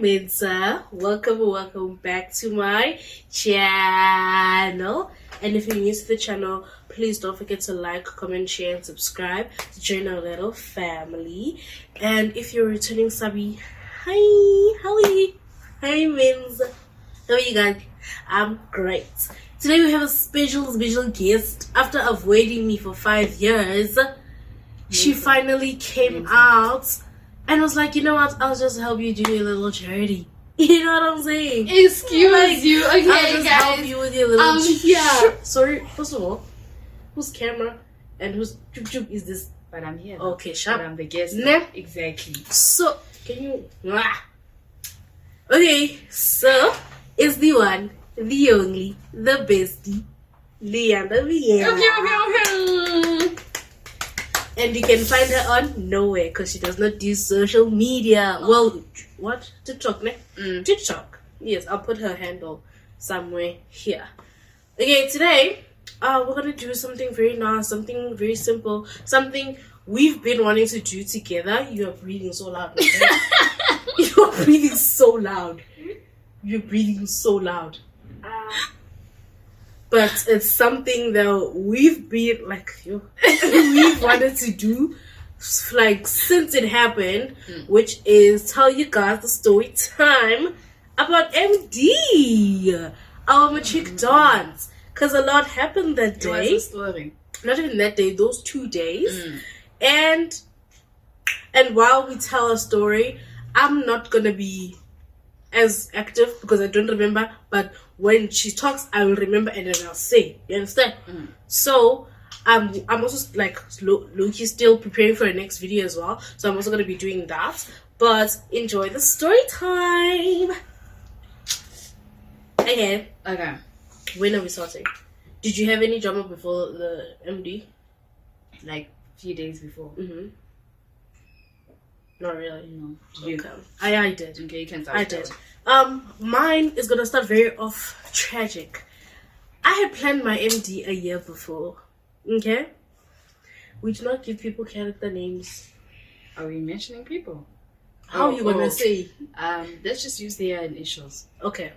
Mensa. Welcome back to my channel. And if you're new to the channel, please don't forget to like, comment, share, and subscribe to join our little family. And if you're returning subby, hi, how are you? Hi, Mensa. How are you guys? I'm great. Today we have a special guest. After avoiding me for 5 years, she finally came out and was like, you know what, I'll just help you do your little charity. You know what I'm saying? Excuse you. Okay, I'll just guys. help you with your little here. Sorry, first of all, whose camera and whose chup is this? But I'm here. Okay, sharp. But I'm the guest. Nah. Exactly. So, can you... Okay, so, it's the one, the only, the bestie, Leander Vienna. Okay. And you can find her on nowhere because she does not do social media. Well, what? TikTok, ne? TikTok. Yes, I'll put her handle somewhere here. Okay, today we're gonna do something very nice, something very simple, something we've been wanting to do together. You are breathing so loud. Okay? You are breathing so loud. You're breathing so loud. But it's something that we've been like, we've wanted to do like since it happened, which is tell you guys the story time about MD, our matric dance, because a lot happened that day. It was a story. Not even that day, those 2 days. And while we tell a story, I'm not gonna be as active because I don't remember, but when she talks I will remember and then I'll say, you understand? So I'm also like low-key still preparing for the next video as well, so I'm also going to be doing that. But enjoy the story time. Okay, when are we starting? Did you have any drama before the MD? Like a few days before. Not really. No. Okay. I did. Okay, you can start. I did. Mine is gonna start very off tragic. I had planned my MD a year before. Okay? We do not give people character names. Are we mentioning people? How are you gonna say? Let's just use their initials. Okay.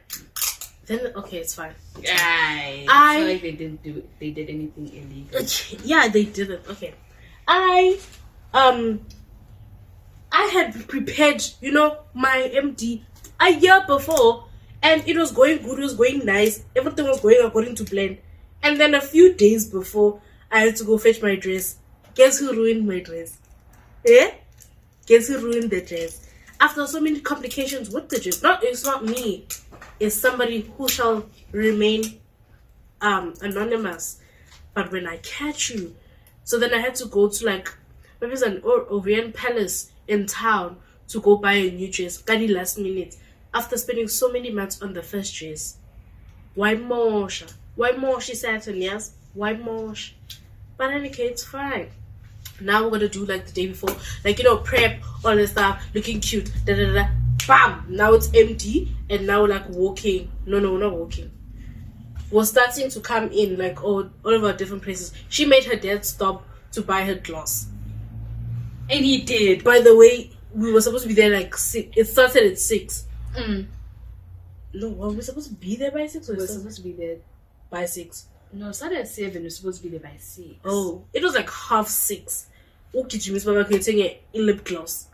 Then okay, it's fine. I feel like they did anything illegal. Yeah, they didn't. Okay. I had prepared, my MD a year before, and it was going good, it was going nice, everything was going according to plan. And then a few days before, I had to go fetch my dress. Guess who ruined my dress? Guess who ruined the dress? After so many complications with the dress, it's not me, it's somebody who shall remain anonymous. But when I catch you, so then I had to go to like maybe it's an Orient Palace in town to go buy a new dress, got it last minute, after spending so many months on the first dress. Why more? Why more? She said, yes. Why more? But anyway, it's fine. Now we're gonna do like the day before, like prep, all the stuff, looking cute, bam. Now it's empty, and now like walking. No, we're not walking. We're starting to come in like all of our different places. She made her dad stop to buy her gloss. And he did. By the way, we were supposed to be there like 6. It started at 6. No, were we supposed to be there by 6? We were supposed to be there by 6. No, it started at 7. We're supposed to be there by 6. Oh, it was like 5:30. Okay, Jimmy's Baba creating a lip gloss.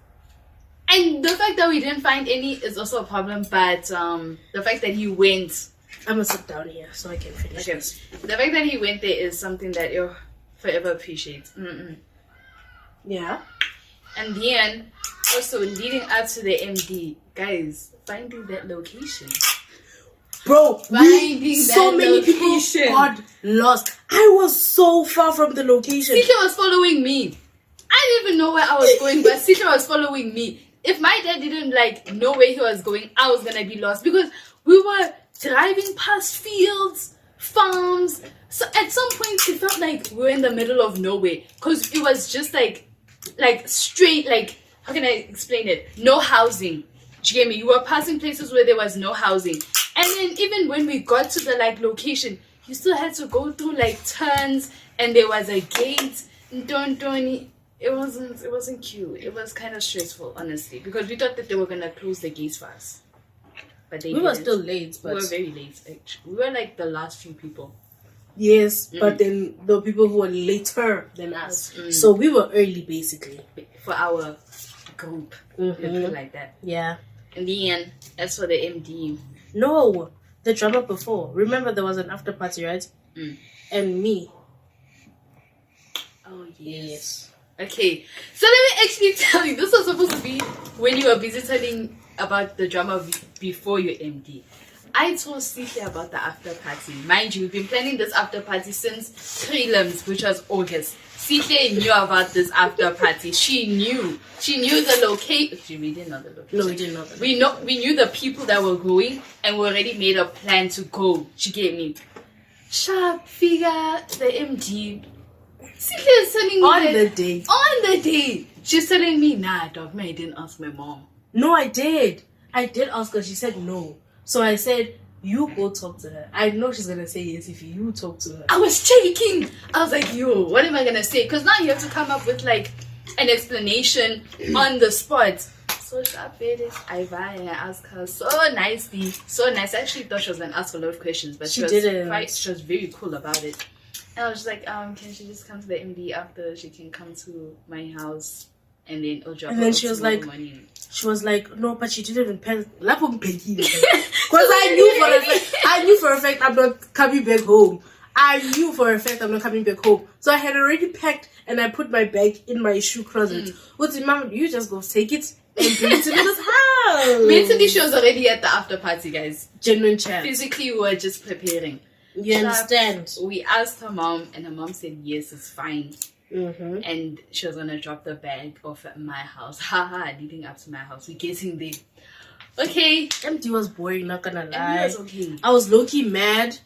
And the fact that we didn't find any is also a problem. But the fact that he went. I'm gonna sit down here so I can finish. Okay. The fact that he went there is something that you'll forever appreciate. Yeah. And then also leading up to the MD, guys, finding that location. Bro, so many location. people got lost. I was so far from the location. Sita was following me. I didn't even know where I was going, but Sita was following me. If my dad didn't know where he was going, I was gonna be lost because we were driving past fields, farms. So at some point it felt like we were in the middle of nowhere because it was just like straight, how can I explain it? No housing. Do you get me? You were passing places where there was no housing. And then even when we got to the location, you still had to go through turns, and there was a gate. It wasn't cute. It was kind of stressful, honestly, because we thought that they were gonna close the gates for us, but they We were didn't. still late, We but were very late. Actually, we were like the last few people. yes, but then there were people who were later than us. So we were early, basically. For our group, let's put it like that. Yeah. And then, as for the MD, No, the drama before. Remember, there was an after party, right? And me. oh Yes. Okay, so let me actually tell you, this was supposed to be when you were busy telling about the drama before your MD. I told Sihle about the after party. Mind you, we've been planning this after party since prelims, which was August. Sihle knew about this after party. She knew the location. We didn't know the location. No, we didn't know that. We knew the people that were going, and we already made a plan to go. She gave me sharp figure the MD. Sihle is telling me On the day. On the day, she's telling me, nah, dog, man, I didn't ask my mom. No, I did. I did ask her. She said no. So I said, you go talk to her. I know she's going to say yes if you talk to her. I was shaking. I was like, yo, what am I going to say? Because now you have to come up with like an explanation on the spot. So I asked her so nicely. So nice. I actually thought she was going to ask a lot of questions, but she was very cool about it. And I was just like, can she just come to the MD after she can come to my house and then drop And then she was like, no, but she didn't even pen. Because I knew for a fact I'm not coming back home. So I had already packed and I put my bag in my shoe closet. What's the mom? You just go take it and bring it to this house. Mentally, she was already at the after party, guys. Genuine chat. Physically, we were just preparing. You understand? We asked her mom, and her mom said yes, it's fine. And she was gonna drop the bag off at my house. Leading up to my house. We're getting there. Okay. MD was boring, not gonna lie. MD was okay. I was low-key mad.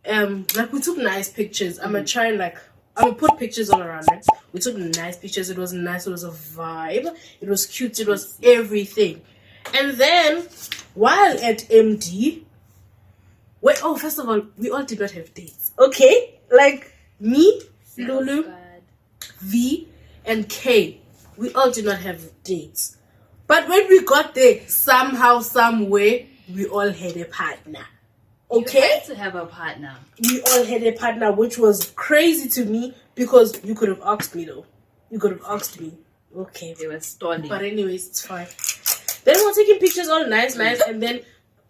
Like we took nice pictures. I'm gonna put pictures all around it. We took nice pictures. It was nice. It was a vibe. It was cute. It was everything. And then while at MD, first of all, we all did not have dates. Okay? Like me, Lulu, V, and K. We all did not have dates. But when we got there, somehow, some way, we all had a partner. Okay? You had to have a partner. We all had a partner, which was crazy to me because you could have asked me though. You could have asked me. Okay. They were stalling. But anyways, it's fine. Then we were taking pictures all nice, and then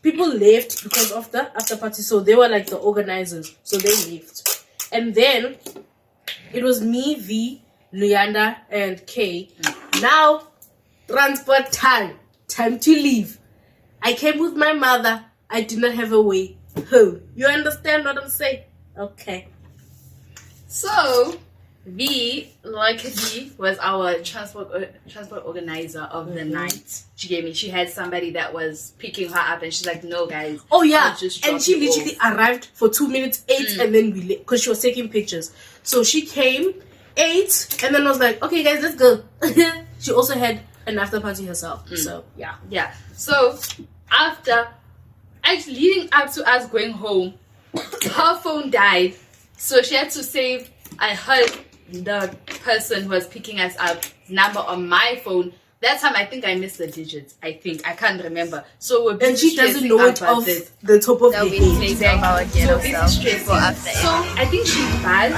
people left because of the after party. So they were like the organizers. So they left. And then it was me, V, Luyanda, and K. Now, transport time. Time to leave. I came with my mother. I did not have a way home. You understand what I'm saying? Okay. So, V, like V, was our transport organizer of the night. She had somebody that was picking her up, and she's like, "No, guys." Oh yeah, and she literally arrived for 2 minutes 8, and then we because she was taking pictures. So she came 8, and then I was like, "Okay, guys, let's go." She also had an after party herself. So yeah. So actually leading up to us going home, her phone died, so she had to save. I heard the person who was picking us up number on my phone. That time I think I missed the digits. I can't remember. So we're busy and she doesn't know it off the top of her head. So I think she buzzed.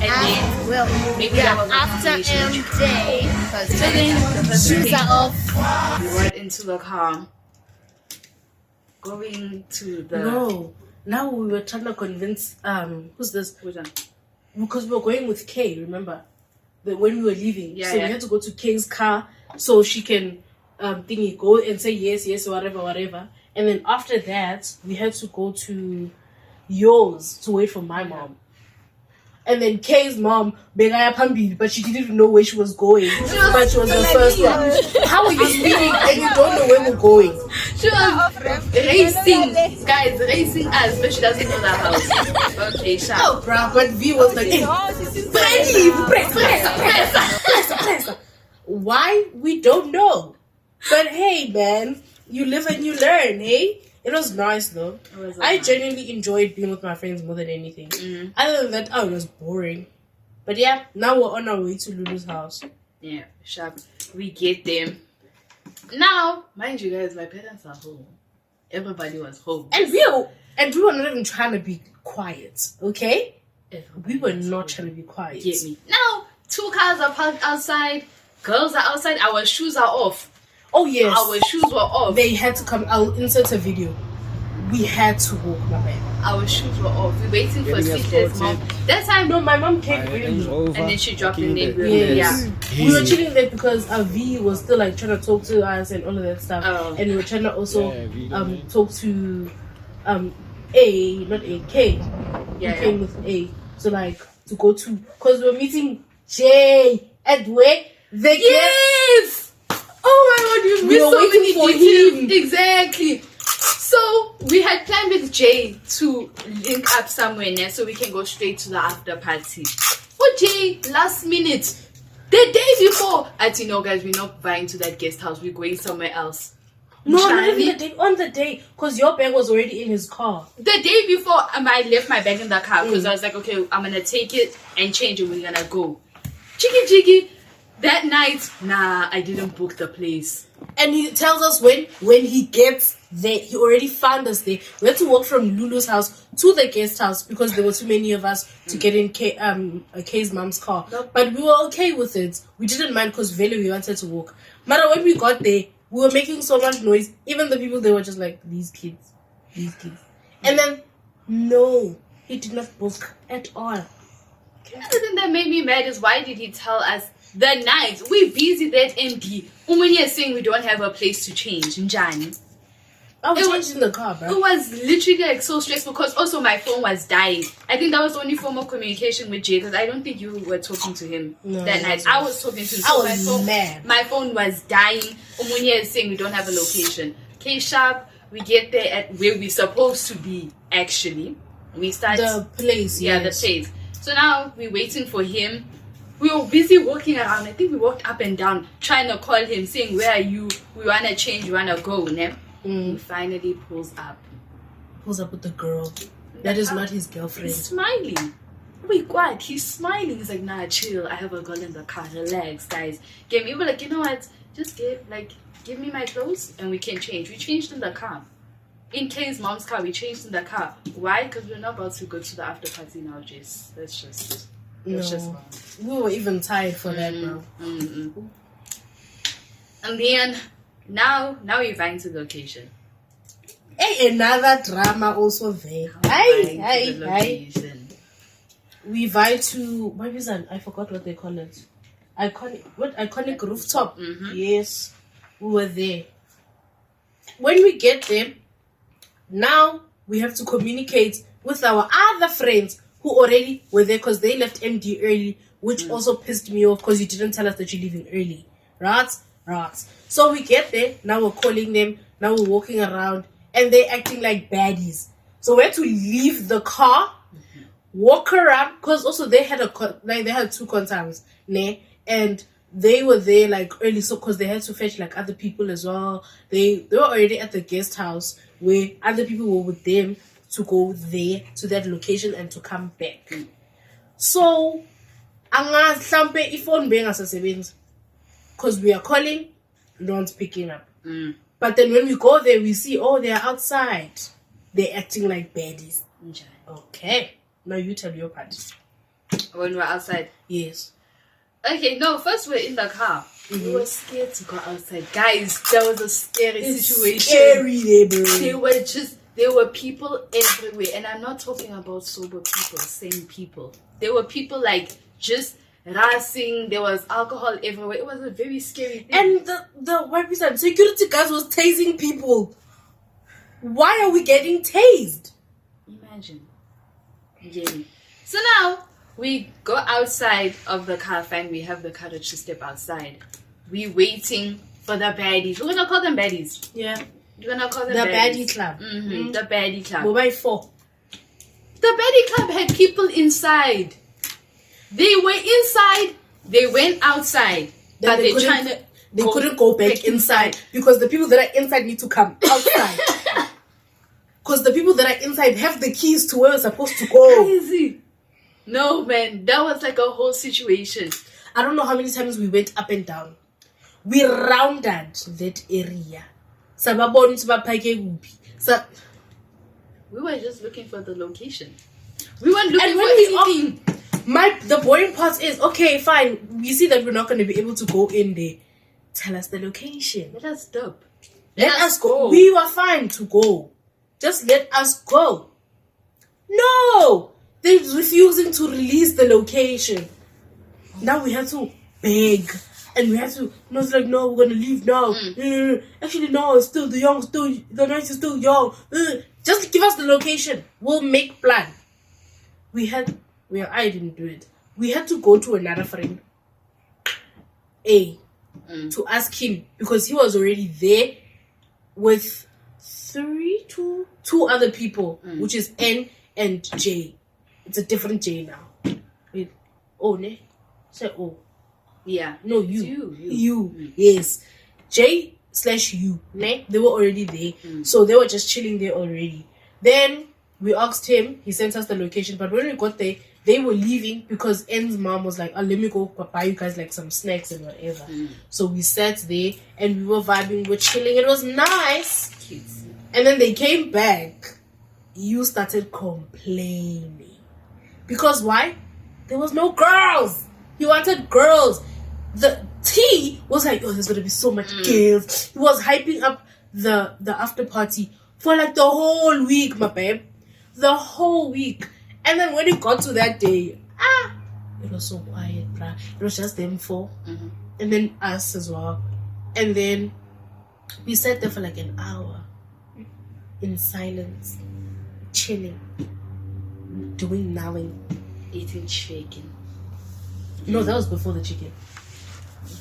And then maybe after MJ, because shoes are off. We went into the car, going to the. No, now we were trying to convince who's this? Who's that? Because we were going with Kay. Remember, when we were leaving, Yeah, so we had to go to Kay's car so she can go and say yes, whatever. And then after that, we had to go to yours to wait for my mom. And then Kay's mom, Begaya Pambi, but she didn't even know where she was going. But she was the first one. How are you speaking and you don't know where we're going? She was racing us, but she doesn't know the house. Okay, sure. Oh, bruh, but V was like, press. Why? We don't know. But hey, man, you live and you learn, hey? It was nice though. I genuinely enjoyed being with my friends more than anything. Other than that, it was boring. But yeah, now we're on our way to Lulu's house. Yeah, sharp. We get them. Now, mind you guys, my parents are home. Everybody was home. And we were not even trying to be quiet, okay? We were not trying to be quiet. Get me. Now, 2 cars are parked outside. Girls are outside. Our shoes are off. Oh yes. Our shoes were off. They had to come. I'll insert a video. We had to walk, my man. Our shoes were off. We're waiting for Sita's mom. That time, No, my mom came early. and then she dropped the name. Yes. Yeah. We were chilling there because V was still like trying to talk to us and all of that stuff. Oh. And we were trying to also talk to A, not A, K. Yeah, We came with A. So like to go to, because we were meeting J at where they Yes! Oh my god, you We missed were so waiting many for details. him. Exactly. So we had planned with Jay to link up somewhere now so we can go straight to the after party. But Jay, last minute, the day before, I said, no guys, we're not buying to that guest house. We're going somewhere else. No, not Johnny, even the day. On the day, because your bag was already in his car. the day before, I left my bag in the car because I was like, okay, I'm gonna take it and change it. We're gonna go. Jiggy jiggy. That night, nah, I didn't book the place. And he tells us when he gets there, he already found us there. We had to walk from Lulu's house to the guest house because there were too many of us to get in Kay's mom's car. Nope. But we were okay with it. We didn't mind because really we wanted to walk. But when we got there, we were making so much noise. Even the people, they were just like, these kids. And then, no, he did not book at all. The thing that made me mad is why did he tell us the night we busy that MD? Umani is saying we don't have a place to change. Njani. I was It changed was- in the car, bro. It was literally like so stressful because also my phone was dying. I think that was the only form of communication with Jay because I don't think you were talking to him No, that night. I was talking to him. I So was mad. My phone was dying. Umunia is saying we don't have a location. K sharp, we get there at where we're supposed to be actually. We start The place, yeah, yes. the place. So now we're waiting for him. We were busy walking around. I think we walked up and down trying to call him, saying, where are you? We want to change, we want to go. Ne? He finally pulls up. Pulls up with the girl. That is not his He's girlfriend. smiling. Wait, what? He's smiling. He's like, nah, chill. I have a girl in the car. Relax, guys. Get me. We're like, you know what? Just give me my clothes and we can change. We changed in the car. In Kay's mom's car, we changed in the car. Why? Because we're not about to go to the after party now, Jess. That's just No. We were even tired for that, bro. And then now we're flying to the location. Hey, another drama also there. Flying Hey, to the hey. location. We vibe to, what is that? I forgot what they call it. Iconic rooftop. Yes, we were there. When we get there, now we have to communicate with our other friends who already were there because they left MD early, which also pissed me off because you didn't tell us that you're leaving early. Right? So we get there, now we're calling them, now we're walking around, and they're acting like baddies. So we had to leave the car, walk around, because also they had they had 2 contimes, ne? And they were there like early, so because they had to fetch like other people as well. They were already at the guest house where other people were with them to go there to that location and to come back. So angasampe ifone bengasasebenzi because we are calling, no one's picking up. But then when we go there, we see, oh, they're outside. They're acting like baddies. Okay, now you tell your part. When we're outside. Yes. Okay, no, first we're in the car. We were scared to go outside. Guys, that was a scary situation. Scary, they bro. There were people everywhere. And I'm not talking about sober people, sane people. There were people like just racing. There was alcohol everywhere. It was a very scary thing. And the what is that? Security guards was tasing people. Why are we getting tased? Imagine. Yeah. So now we go outside of the car, and we have the courage to step outside. We waiting for the baddies. We're gonna call them baddies. Yeah. We're gonna call them The baddies. baddie club. The baddie club. Mobile 4. The baddie club had people inside. They were inside. They went outside. Then But they they're trying to. They couldn't go back inside because the people that are inside need to come outside. Because the people that are inside have the keys to where we're supposed to go. Crazy. No, man, that was like a whole situation. I don't know how many times we went up and down. We rounded that area. Sababoni sibapake kuphi. We were just looking for the location. We weren't looking And for when we anything. The boring part is, okay, fine. We see that we're not going to be able to go in there. Tell us the location. Let us stop. Let us go. We were fine to go. Just let us go. No! They're refusing to release the location. Now we have to beg. And we have to, no, it's like, no, we're going to leave now. Actually, no, it's still the night is still young. Just give us the location. We'll make plan. I didn't do it. We had to go to another friend. To ask him, because he was already there with two other people, which is N and J. It's a different J now. Wait, ne? Say O. Yeah. No, you. Yes. J/U. Ne? They were already there. So they were just chilling there already. Then we asked him, he sent us the location, but when we got there, they were leaving because N's mom was like, let me go buy you guys like some snacks and whatever. So we sat there and we were vibing, we were chilling. It was nice. Kids. And then they came back. You started complaining. Because why? There was no girls. He wanted girls. The T was like, there's going to be so much girls. He was hyping up the after party for like the whole week, my babe. The whole week. And then when it got to that day, it was so quiet, bruh. It was just them four. And then us as well. And then we sat there for like an hour. In silence. Chilling. Doing nothing. Eating chicken. No, that was before the chicken.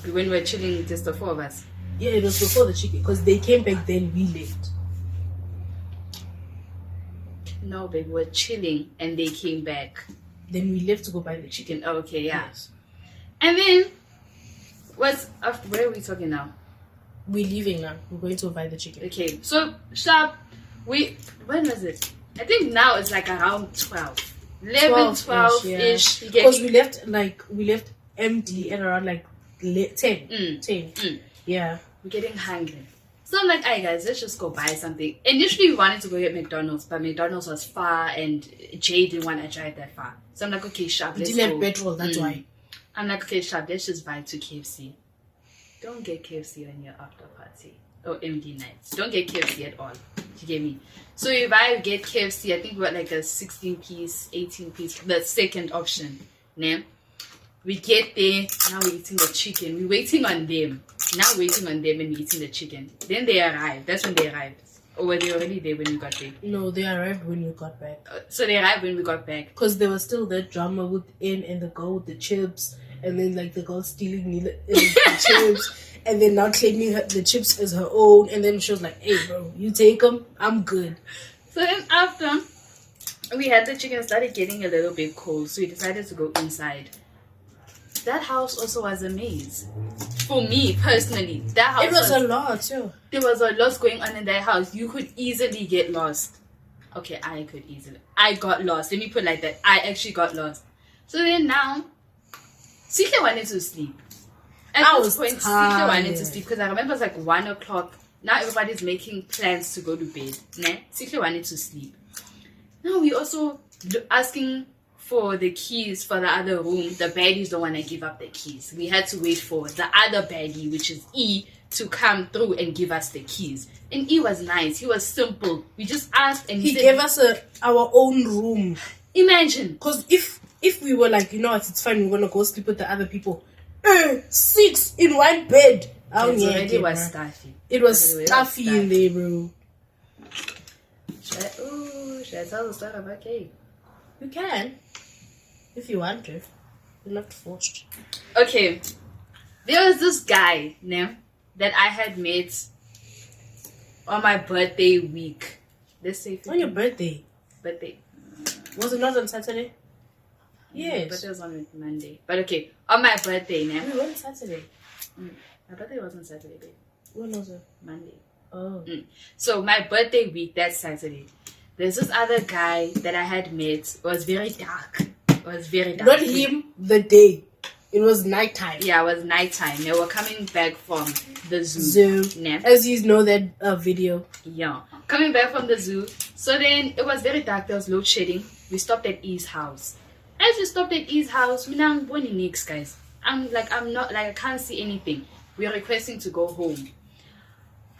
When we were chilling, just the four of us. Yeah, it was before the chicken. Because they came back, then we left. No, baby, we were chilling and they came back. Then we left to go buy the chicken. Oh, okay, yeah. Yes. And then, where are we talking now? We're leaving now. We're going to buy the chicken. Okay, so sharp. When was it? I think now it's like around 12. 11, 12-ish. Because we left empty at around like 10. 10. Yeah. We're getting hungry. So I'm like, alright guys, let's just go buy something. Initially we wanted to go get McDonald's, but McDonald's was far and Jay didn't want to drive that far. So I'm like, okay, sharp, let's go. We didn't have petrol, that's why. I'm like, okay, sharp, let's just buy to KFC. Don't get KFC when you're after party or MD nights. Don't get KFC at all. You get me? So if I get KFC, I think we got like a 16 piece, 18 piece, the second option. Né? We get there, now we're eating the chicken. We're waiting on them. Now waiting on them and we're eating the chicken. Then they arrived. That's when they arrived. Or were they already there when we got there? No, they arrived when we got back. So they arrived when we got back. Because there was still that drama with N and the girl with the chips. And then like the girl stealing the chips. And then now claiming the chips as her own. And then she was like, hey bro, you take them, I'm good. So then after we had the chicken, it started getting a little bit cold. So we decided to go inside. That house also was a maze. For me personally, that house was a lot too. There was a lot going on in that house. You could easily get lost. Okay, I got lost. Let me put it like that. I actually got lost. So then now, CK wanted to sleep. At this point, CK wanted to sleep because I remember it was like 1 o'clock. Now everybody's making plans to go to bed. Nah? CK wanted to sleep. Now we also asking for the keys for the other room. The baddies don't want to give up the keys. We had to wait for the other baddie, which is E, to come through and give us the keys. And E was nice. He was simple. We just asked and he gave us our own room. Imagine. Because if we were like, you know what, it's fine, we're going to go sleep with the other people. 6 in one bed. It was stuffy. It was stuffy in there, bro. Should I tell the story about Kate? You can. If you want to. You're not forced. Okay. There was this guy, that I had met on my birthday week. Let's say 15. On your birthday? Birthday. Was it not on Saturday? Yes. My birthday was on Monday. But okay, on my birthday, We went Saturday. My birthday wasn't Saturday, babe. When was it? Monday. Oh. So my birthday week, that Saturday, there's this other guy that I had met. It was very dark. It was very dark. Not him, the day. It was nighttime. Yeah, it was nighttime. They were coming back from the zoo. Yeah. As you know that video. Yeah. Coming back from the zoo. So then it was very dark. There was load shedding. We stopped at E's house. As we stopped at E's house, we now going next, guys. I'm not like I can't see anything. We are requesting to go home.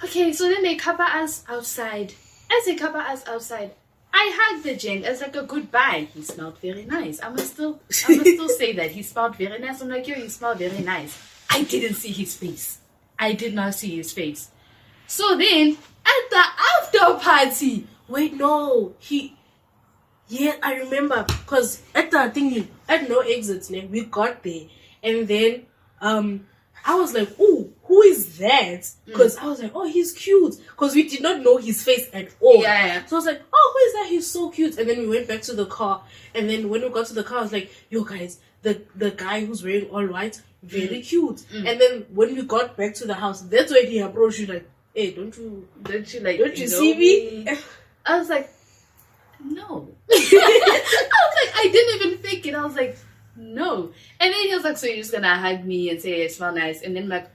Okay, so then they cover us outside. As they cover us outside, I hugged the gent as like a goodbye. He smelled very nice. I must still say that he smelled very nice. I'm like, yo, you smell very nice. I didn't see his face. I did not see his face. So then at the after party, Wait, no. Yeah, I remember. Because at the thing, at no exits, we got there. And then I was like, oh, who is that? Because I was like, oh, he's cute. Because we did not know his face at all. Yeah. So I was like, oh, who is that? He's so cute. And then we went back to the car. And then when we got to the car, I was like, yo, guys, the guy who's wearing all white, very cute. And then when we got back to the house, that's when he approached you like, hey, don't you see me? I was like, no. I was like, I didn't even think it. I was like, no. And then he was like, so you're just gonna hug me and say it smell nice? And then I'm like,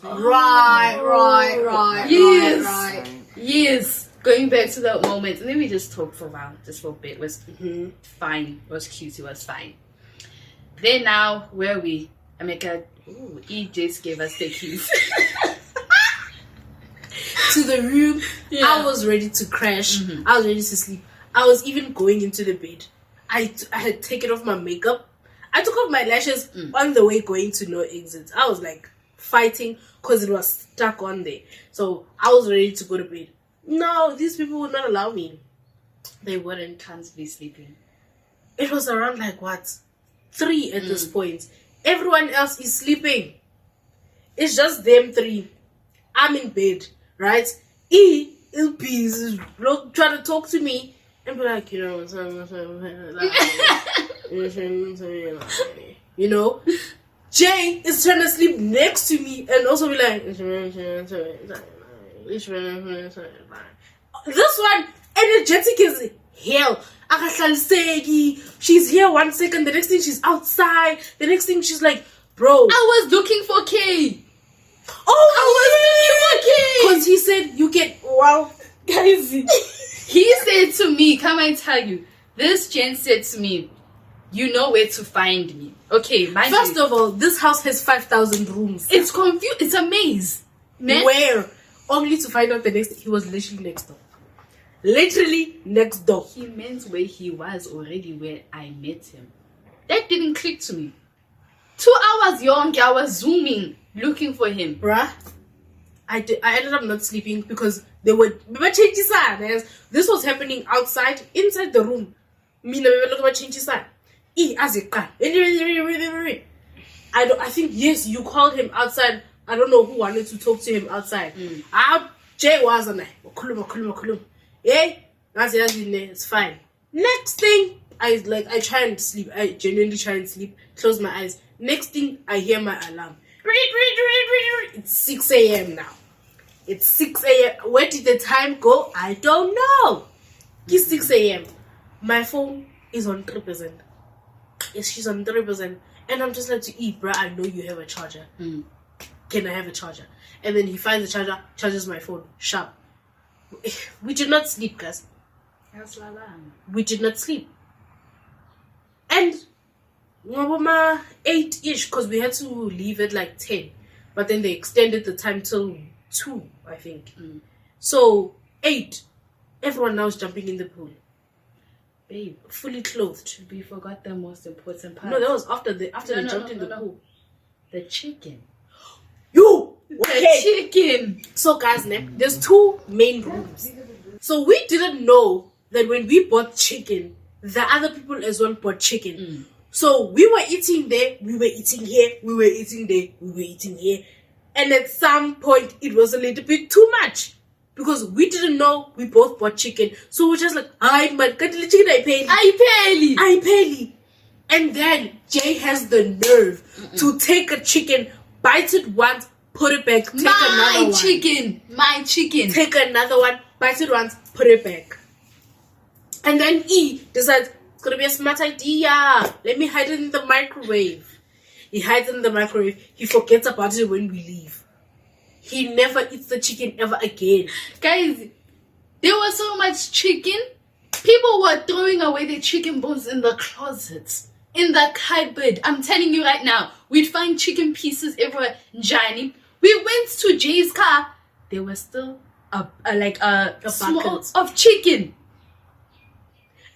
Right. Yes. Going back to that moment. And then we just talked for a while, just for a bit. It was fine. It was cute. It was fine. Then now, where are we? E just gave us the keys. To the room. Yeah. I was ready to crash. I was ready to sleep. I was even going into the bed. I had taken off my makeup. I took off my lashes on the way going to no exit. I was like fighting because it was stuck on there. So I was ready to go to bed. No, these people would not allow me. They wouldn't. Can't be sleeping. It was around like what? 3 at this point. Everyone else is sleeping. It's just them 3. I'm in bed, right? E is busy trying to talk to me and be like, you know, Jay is trying to sleep next to me and also be like, this one energetic as hell. She's here 1 second, the next thing she's outside, the next thing she's like, bro, I was looking for Kay. Oh, because he said you get guys. He said to me, come and tell you, this gent said to me, you know where to find me. Okay, First of all, this house has 5,000 rooms. It's confused. It's a maze. Man. Where? Only to find out the next. He was literally next door. Literally next door. He meant where he was already where I met him. That didn't click to me. 2 hours young, I was zooming, looking for him. Bruh, I ended up not sleeping because they were changing. This was happening outside, inside the room. I think yes, you called him outside. I don't know who wanted to talk to him outside. Jay was on it's fine. Next thing, I try and sleep. I genuinely try and sleep. Close my eyes. Next thing, I hear my alarm. It's 6 a.m. now. It's 6 a.m. Where did the time go? I don't know. It's 6 a.m. My phone is on 3%. She's on 3%. And I'm just like to eat, bruh. I know you have a charger. Can I have a charger? And then he finds the charger, charges my phone. Sharp. We did not sleep, guys. We did not sleep. And 8-ish, because we had to leave at like 10. But then they extended the time till 2, I think. So 8. Everyone now is jumping in the pool. Babe, fully clothed. We forgot the most important part. No, that was after they jumped in the pool. The chicken. You! The chicken! So guys, there's 2 main rooms. So we didn't know that when we bought chicken, the other people as well bought chicken. So we were eating there, we were eating here, we were eating there, we were eating here. And at some point, it was a little bit too much. Because we didn't know we both bought chicken. So we're just like, I man, cut the chicken, I pay. And then Jay has the nerve to take a chicken, bite it once, put it back, take another one. My chicken. Take another one, bite it once, put it back. And then E decides, It's gonna be a smart idea. Let me hide it in the microwave. He hides it in the microwave. He forgets about it when we leave. He never eats the chicken ever again. Guys, there was so much chicken. People were throwing away their chicken bones in the closets, in the cupboard. I'm telling you right now, we'd find chicken pieces everywhere. Johnny, we went to Jay's car. There was still a small bucket of chicken.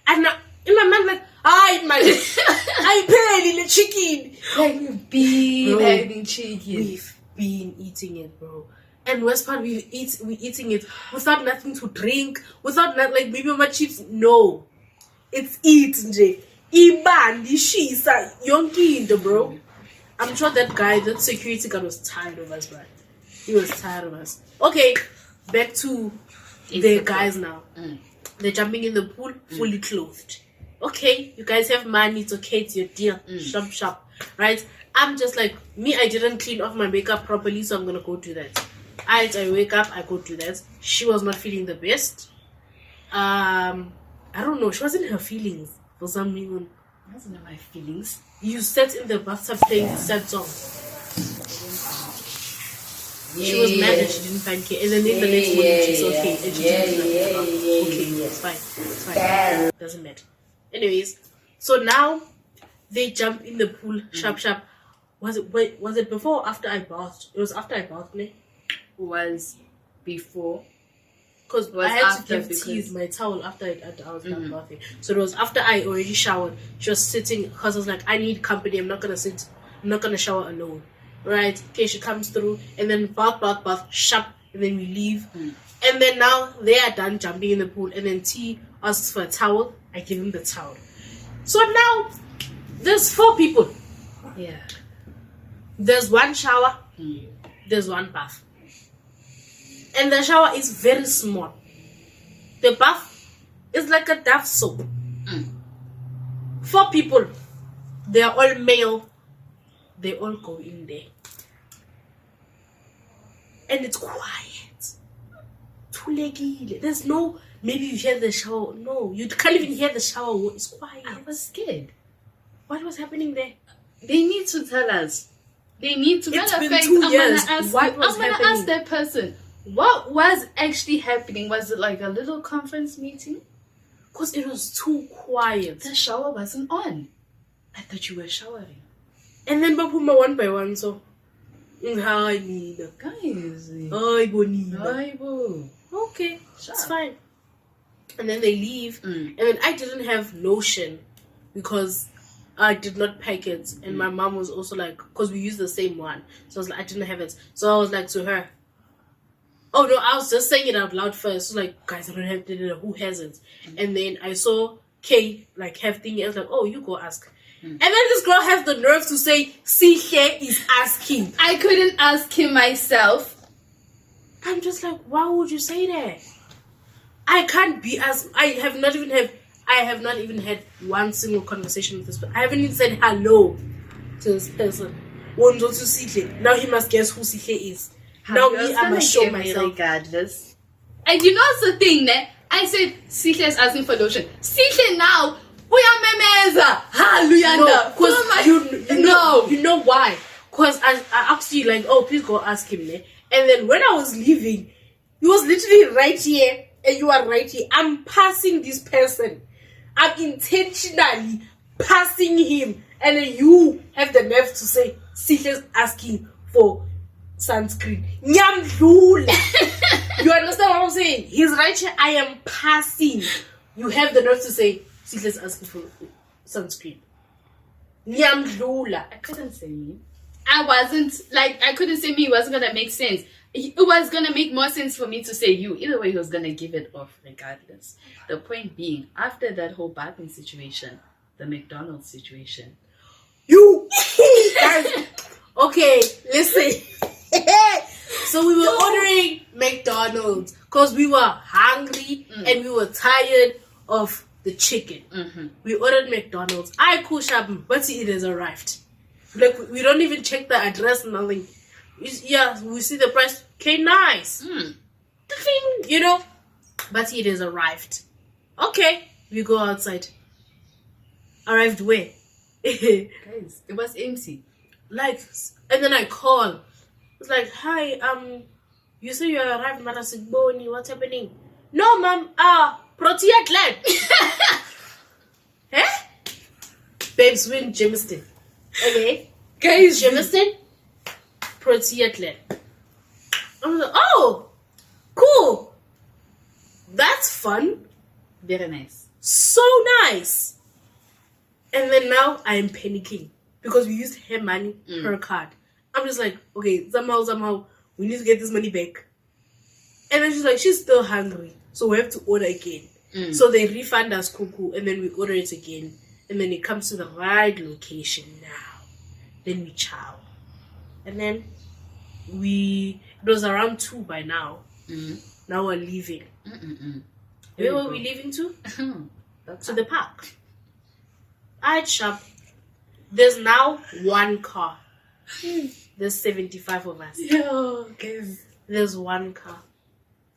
And in my mind, like, I barely the chicken. Like, we've been Bro, having chicken. We've been eating it, bro. And worst part, we eating it without nothing to drink, without like maybe my chips. No, it's eating, Jay. Ibandi shisa yonkindo, bro. I'm sure that guy, that security guard, was tired of us, bro. He was tired of us. Okay, back to the guys now. They're jumping in the pool, fully clothed. Okay, you guys have money, it's okay, it's your deal. Shop, right? I'm just like, me, I didn't clean off my makeup properly, so I'm gonna go do that. I wake up, I go do that. She was not feeling the best. I don't know, she was in her feelings for some reason. I wasn't in my feelings. You sat in the bathtub playing the sad song. She was mad that she didn't find care, and then in the next morning she's okay, and she didn't okay, it's fine, doesn't matter. Anyways, so now they jump in the pool, sharp. Was it before or after I bathed? It was after I bathed, ne? Was before. Because I had to give Tease my towel after I was done bathing. So it was after I already showered. She was sitting, because I was like, I need company, I'm not gonna shower alone. Right? Okay, she comes through, and then bath, sharp, and then we leave. And then now they are done jumping in the pool, and then T asks for a towel. I give him the towel. So now there's 4 people. Yeah. There's one shower, there's one bath. And the shower is very small. The bath is like a Dove soap. 4 people. They are all male. They all go in there. And it's quiet. Tulekile. There's no, maybe you hear the shower. No, you can't even hear the shower. It's quiet. I was scared. What was happening there? They need to tell us. They need to. It's matter been of fact, 2 I'm years. gonna ask. What was I'm gonna happening? ask that person. What was actually happening? Was it like a little conference meeting? Because it was too quiet. The shower wasn't on. I thought you were showering. And then Bapuma one by one, so. Hi, Nina. Guys. Hi, Bonina. Bible. Okay, Sure. it's fine. And then they leave. And then I didn't have lotion because I did not pack it. And my mom was also like, because we use the same one. So I was like, I didn't have it. So I was like to her, oh no, I was just saying it out loud first. So like, guys, I don't have it. Who has it? And then I saw Kay like have thingy. I was like, oh, you go ask. And then this girl has the nerve to say, see here is asking. I couldn't ask him myself. I'm just like, why would you say that? I can't be as I have not even had one single conversation with this person. I haven't even said hello to this person. Now he must guess who Sihle is. Now me, I must show myself. Regardless. And you know what's the thing, ne? I said Sihle is asking for lotion. Sihle now. We are memeza. Hallelujah. No, because you know why? Because I asked you like, oh, please go ask him, ne? And then when I was leaving, he was literally right here, and you are right here. I'm passing this person. I'm intentionally passing him, and then you have the nerve to say, Sihle's asking for sunscreen. Nyamdula. You understand what I'm saying? He's right here. I am passing. You have the nerve to say, Sihle's asking for sunscreen. Nyamdula. I couldn't say me. I couldn't say me. It wasn't gonna make sense. It was gonna make more sense for me to say you. Either way, he was gonna give it off regardless. The point being, after that whole bathing situation, the McDonald's situation. You guys, okay, listen. So we were ordering McDonald's because we were hungry and we were tired of the chicken. We ordered McDonald's. I cool shopping, but it has arrived. Like we don't even check the address, nothing. Yeah, we see the price. Okay, nice. The thing, but it has arrived. Okay, we go outside. Arrived where? Guys, it was empty. Like, and then I call. It's like, hi, you say you arrived, Marasigboni, what's happening? No, ma'am, Protea Glad. Eh? Babes, we're in Jamestown. Okay? Guys, Jamestown, Protea Glad. I'm like, oh, cool. That's fun. very nice. So nice. And then now I am panicking because we used her money, her card. I'm just like, okay, somehow, we need to get this money back. And then she's like, she's still hungry, so we have to order again. So they refund us cuckoo, and then we order it again. And then it comes to the right location now. Then we chow. And then it was around 2 by now. Now we're leaving. Where were we leaving to? To the park. I shop. There's now 1 car. There's 75 of us. Yo, guys. There's 1 car.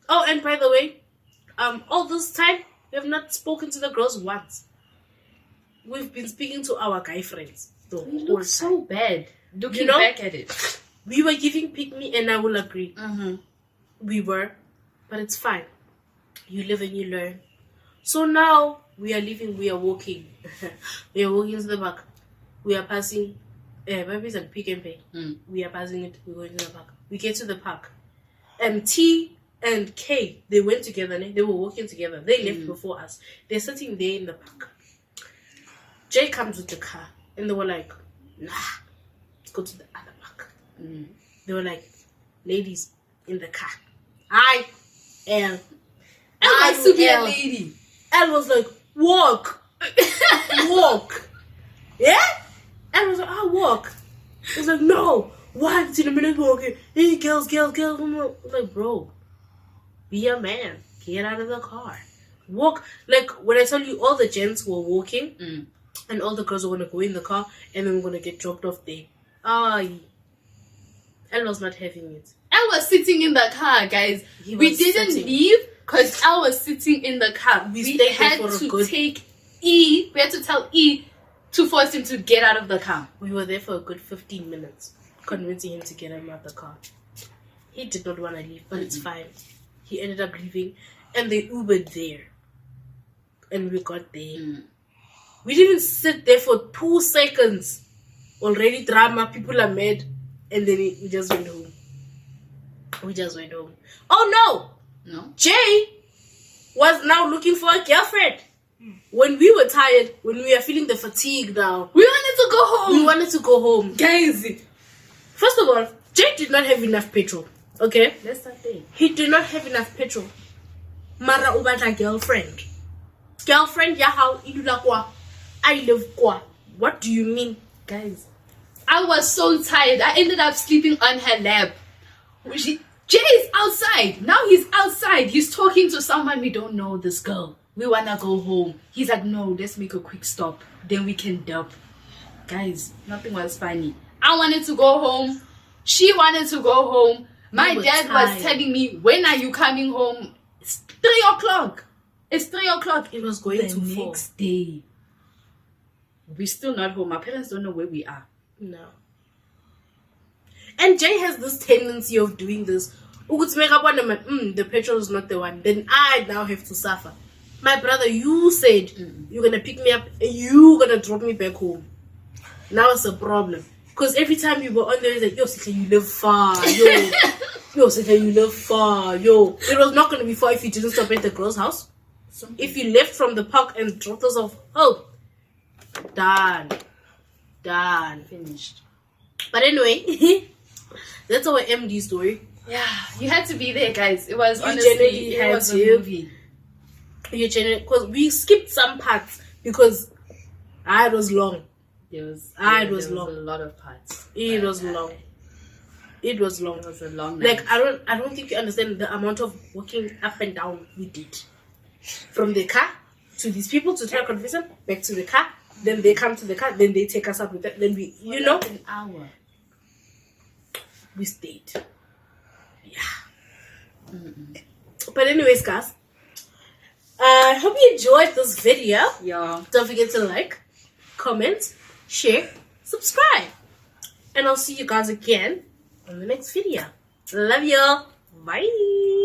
Oh, and by the way, all this time we have not spoken to the girls once. We've been speaking to our guy friends. We look so bad. Looking back at it. We were giving pick me, and I will agree. We were, but it's fine. You live and you learn. So now we are leaving. We are walking. We are walking to the park. We are passing. Babies and Pick and Pay. We are passing it. We're going to the park. We get to the park. T and K, they went together. They were walking together. They left before us. They're sitting there in the park. Jay comes with the car, and they were like, nah, let's go to the other park. They were like, ladies in the car. I wants to be a lady. Elle was like, walk. Walk. Yeah? Elle was like, I'll walk. I was like, no. Why? It's in a minute walking. Hey, girls. I was like, bro, be a man. Get out of the car. Walk. Like, when I tell you all the gents were walking, and all the girls were going to go in the car, and then we're going to get dropped off there. Elle was not having it. Elle was sitting in the car, guys. We didn't leave because Elle was sitting in the car. We had to take E. We had to tell E to force him to get out of the car. We were there for a good 15 minutes, convincing him to get him out of the car. He did not want to leave, but it's fine. He ended up leaving, and they Ubered there. And we got there. We didn't sit there for 2 seconds. Already drama, people are mad, and then we just went home. Oh no! Jay was now looking for a girlfriend. When we were tired, when we were feeling the fatigue now, we wanted to go home. Guys, first of all, Jay did not have enough petrol. Okay? That's the thing. He did not have enough petrol. Mara ubata girlfriend. Girlfriend, ya how idula kwa. I live kwa. What do you mean? Guys, I was so tired. I ended up sleeping on her lap. Jay's outside. Now he's outside. He's talking to someone. We don't know this girl. We wanna go home. He's like, no, let's make a quick stop. Then we can dub. Guys, nothing was funny. I wanted to go home. She wanted to go home. My dad was telling me, when are you coming home? It's 3 o'clock. It's 3 o'clock. It was going to fall. Next day. We're still not home. Our parents don't know where we are. No. And Jay has this tendency of doing this. The petrol is not the one. Then I now have to suffer. My brother, you said you're going to pick me up and you're going to drop me back home. Now it's a problem. Because every time you were on there, it's like, yo, Sika, you live far. Yo, Sika, you live far. Yo. It was not going to be far if you didn't stop at the girl's house. If you left from the park and dropped us off, done. Finished. But anyway, that's our MD story. Yeah, you had to be there, guys. It was honestly, it was a movie. You genuinely, because we skipped some parts because it was long. There was long. a lot of parts. It was long. It was long. It was a long night. Like I don't think you understand the amount of walking up and down we did. From the car to these people to try to convince them, back to the car, then they come to the car, then they take us up with that, then we an hour. We stayed. Yeah. But anyways, guys, I hope you enjoyed this video. Yeah. Don't forget to like, comment, share, subscribe. And I'll see you guys again on the next video. Love y'all. Bye.